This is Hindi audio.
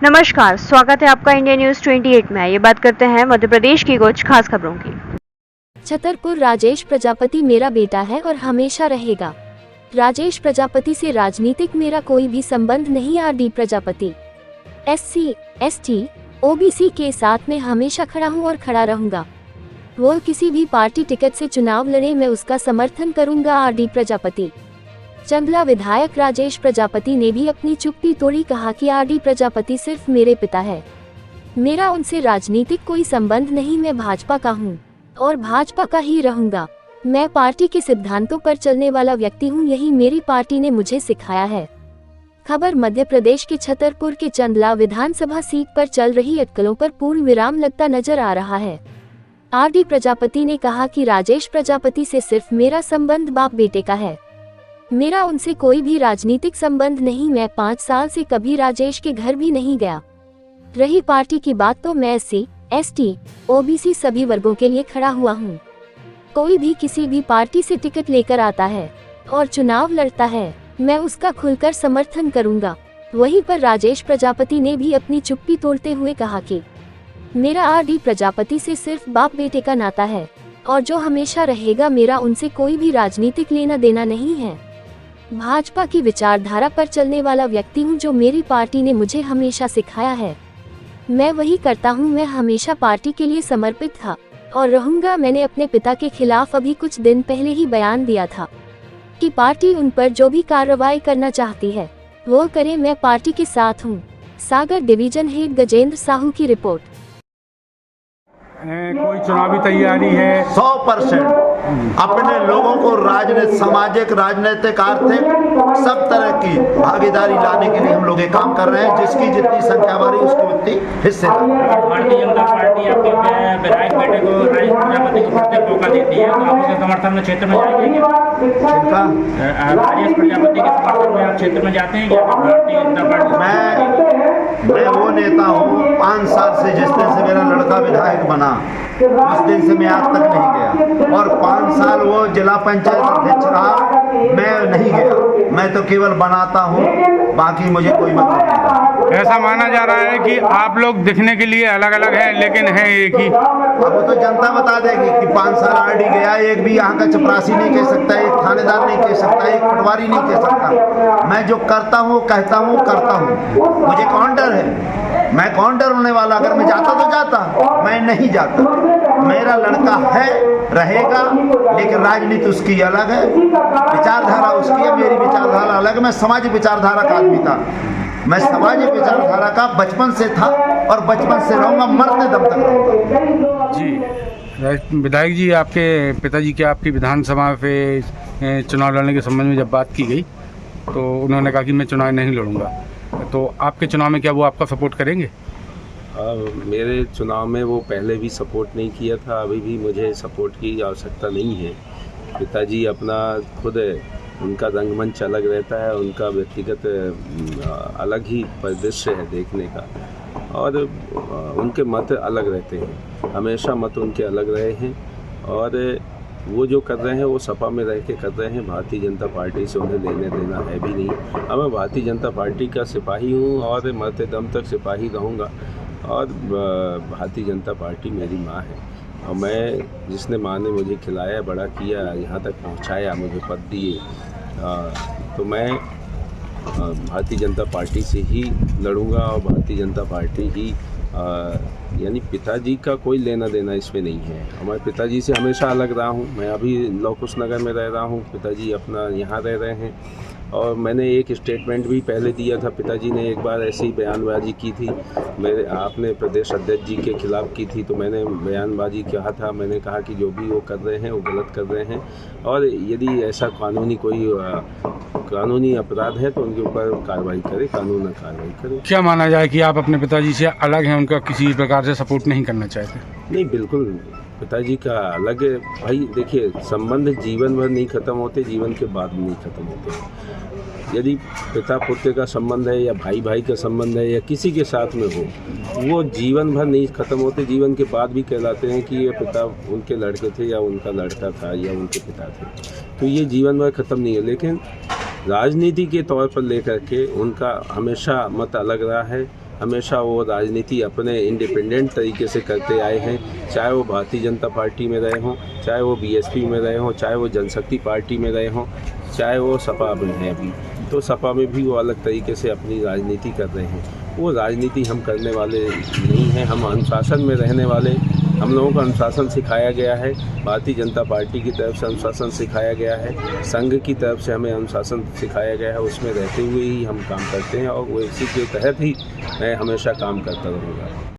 नमस्कार, स्वागत है आपका इंडिया न्यूज 28 में। ये बात करते हैं मध्य प्रदेश की कुछ खास खबरों की। छतरपुर राजेश प्रजापति मेरा बेटा है और हमेशा रहेगा। राजेश प्रजापति से राजनीतिक मेरा कोई भी संबंध नहीं। RD Prajapati SC, ST, OBC के साथ में हमेशा खड़ा हूँ और खड़ा रहूंगा। वो किसी भी पार्टी टिकट से चुनाव लड़े, मैं उसका समर्थन करूंगा। आरडी प्रजापति। चंदला विधायक राजेश प्रजापति ने भी अपनी चुप्पी तोड़ी, कहा कि आरडी प्रजापति सिर्फ मेरे पिता है, मेरा उनसे राजनीतिक कोई संबंध नहीं। मैं भाजपा का हूँ और भाजपा का ही रहूंगा। मैं पार्टी के सिद्धांतों पर चलने वाला व्यक्ति हूँ, यही मेरी पार्टी ने मुझे सिखाया है। खबर मध्य प्रदेश के छतरपुर के चंदला विधानसभा सीट पर चल रही अटकलों पर पूर्ण विराम लगता नजर आ रहा है। आरडी प्रजापति ने कहा कि राजेश प्रजापति से सिर्फ मेरा संबंध बाप बेटे का है, मेरा उनसे कोई भी राजनीतिक संबंध नहीं। मैं 5 साल से कभी राजेश के घर भी नहीं गया। रही पार्टी की बात, तो मैं SC, ST, OBC सभी वर्गों के लिए खड़ा हुआ हूँ। कोई भी किसी भी पार्टी से टिकट लेकर आता है और चुनाव लड़ता है, मैं उसका खुलकर समर्थन करूंगा। वहीं पर राजेश प्रजापति ने भी अपनी चुप्पी तोड़ते हुए कहा कि मेरा आरडी प्रजापति से सिर्फ बाप बेटे का नाता है और जो हमेशा रहेगा। मेरा उनसे कोई भी राजनीतिक लेना देना नहीं है। भाजपा की विचारधारा पर चलने वाला व्यक्ति हूं, जो मेरी पार्टी ने मुझे हमेशा सिखाया है, मैं वही करता हूं। मैं हमेशा पार्टी के लिए समर्पित था और रहूंगा। मैंने अपने पिता के खिलाफ अभी कुछ दिन पहले ही बयान दिया था कि पार्टी उन पर जो भी कार्रवाई करना चाहती है वो करे, मैं पार्टी के साथ हूं। सागर डिवीजन हेड गजेंद्र साहू की रिपोर्ट। कोई चुनावी तैयारी है? 100% अपने लोगों को सामाजिक, राजनीतिक, आर्थिक सब तरह की भागीदारी लाने के लिए हम लोग ये काम कर रहे हैं। जिसकी जितनी संख्या बारी उसकी उतनी हिस्सेदारी। भारतीय जनता पार्टी आपके विधायक बेटे को राजेश प्रजापति को फिर मौका देती है, तो आप उसके समर्थन में क्षेत्र में जाएंगे? राजेश प्रजापति के समर्थन में आप क्षेत्र में जाते हैं क्या? भारतीय जनता पार्टी मैं वो नेता हूँ, 5 साल से जिस दिन से मेरा लड़का विधायक बना उस दिन से मैं आज तक नहीं गया, और 5 साल वो जिला पंचायत अध्यक्ष रहा, मैं नहीं गया। मैं तो केवल बनाता हूँ, बाकी मुझे कोई मतलब नहीं। ऐसा माना जा रहा है कि आप लोग दिखने के लिए अलग अलग हैं लेकिन हैं एक ही। अब वो तो जनता बता देगी कि 5 साल आरडी गया, एक भी यहाँ का चपरासी नहीं कह सकता, एक थानेदार नहीं कह सकता, एक पटवारी नहीं कह सकता। मैं जो करता हूँ, कहता हूँ, करता हूँ। मुझे कौन डर है? मैं कौन डर होने वाला? अगर मैं जाता तो जाता, मैं नहीं जाता। मेरा लड़का है, रहेगा, लेकिन राजनीति उसकी अलग है, विचारधारा उसकी है, मेरी विचारधारा अलग है। मैं सामाजिक विचारधारा का आदमी था, मैं सामाजिक विचारधारा का बचपन से था और बचपन से रहूंगा, मरते दम तक रहूंगा। जी विधायक जी, आपके पिताजी के आपकी विधानसभा पे चुनाव लड़ने के संबंध में जब बात की गई तो उन्होंने कहा कि मैं चुनाव नहीं लड़ूंगा, तो आपके चुनाव में क्या वो आपका सपोर्ट करेंगे? मेरे चुनाव में वो पहले भी सपोर्ट नहीं किया था, अभी भी मुझे सपोर्ट की आवश्यकता नहीं है। पिताजी अपना खुद है, उनका रंगमंच अलग रहता है, उनका व्यक्तिगत अलग ही परिदृश्य है देखने का, और उनके मत अलग रहते हैं, हमेशा मत उनके अलग रहे हैं। और वो जो कर रहे हैं वो सपा में रह के कर रहे हैं, भारतीय जनता पार्टी से उन्हें लेने देना है भी नहीं। अब मैं भारतीय जनता पार्टी का सिपाही हूँ और मरते दम तक सिपाही रहूँगा, और भारतीय जनता पार्टी मेरी माँ है, और मैं जिसने माँ ने मुझे खिलाया, बड़ा किया, यहाँ तक पहुँचाया, मुझे पद दिए, तो मैं भारतीय जनता पार्टी से ही लड़ूंगा। और भारतीय जनता पार्टी ही यानी पिताजी का कोई लेना देना इसमें नहीं है। हमारे पिताजी से हमेशा अलग रहा हूँ। मैं अभी लौ कुश नगर में रह रहा हूँ, पिताजी अपना यहाँ रह रहे हैं। और मैंने एक स्टेटमेंट भी पहले दिया था, पिताजी ने एक बार ऐसी बयानबाजी की थी, मेरे आपने प्रदेश अध्यक्ष जी के खिलाफ की थी, तो मैंने बयानबाजी कहा था, मैंने कहा कि जो भी वो कर रहे हैं वो गलत कर रहे हैं, और यदि ऐसा कानूनी अपराध है तो उनके ऊपर कार्रवाई करे, कानून कार्रवाई करे। क्या माना जाए कि आप अपने पिताजी से अलग हैं, उनका किसी प्रकार से सपोर्ट नहीं करना चाहते? नहीं, बिल्कुल पिताजी का अलग है भाई। देखिए, संबंध जीवन भर नहीं ख़त्म होते, जीवन के बाद नहीं ख़त्म होते। यदि पिता पुत्र का संबंध है या भाई भाई का संबंध है या किसी के साथ में हो, वो जीवन भर नहीं ख़त्म होते, जीवन के बाद भी कहलाते हैं कि ये पिता उनके लड़के थे या उनका लड़का था या उनके पिता थे, तो ये जीवन भर ख़त्म नहीं है। लेकिन राजनीति के तौर पर लेकर के उनका हमेशा मत अलग रहा है, हमेशा वो राजनीति अपने इंडिपेंडेंट तरीके से करते आए हैं, चाहे वो भारतीय जनता पार्टी में रहे हों, चाहे वो बीएसपी में रहे हों, चाहे वो जनशक्ति पार्टी में रहे हों, चाहे वो सपा में हैं अभी। तो सपा में भी वो अलग तरीके से अपनी राजनीति कर रहे हैं। वो राजनीति हम करने वाले नहीं हैं, हम अनुशासन में रहने वाले। हम लोगों को अनुशासन सिखाया गया है, भारतीय जनता पार्टी की तरफ से अनुशासन सिखाया गया है, संघ की तरफ से हमें अनुशासन सिखाया गया है, उसमें रहते हुए ही हम काम करते हैं और वो इसी के तहत ही मैं हमेशा काम करता रहूँगा।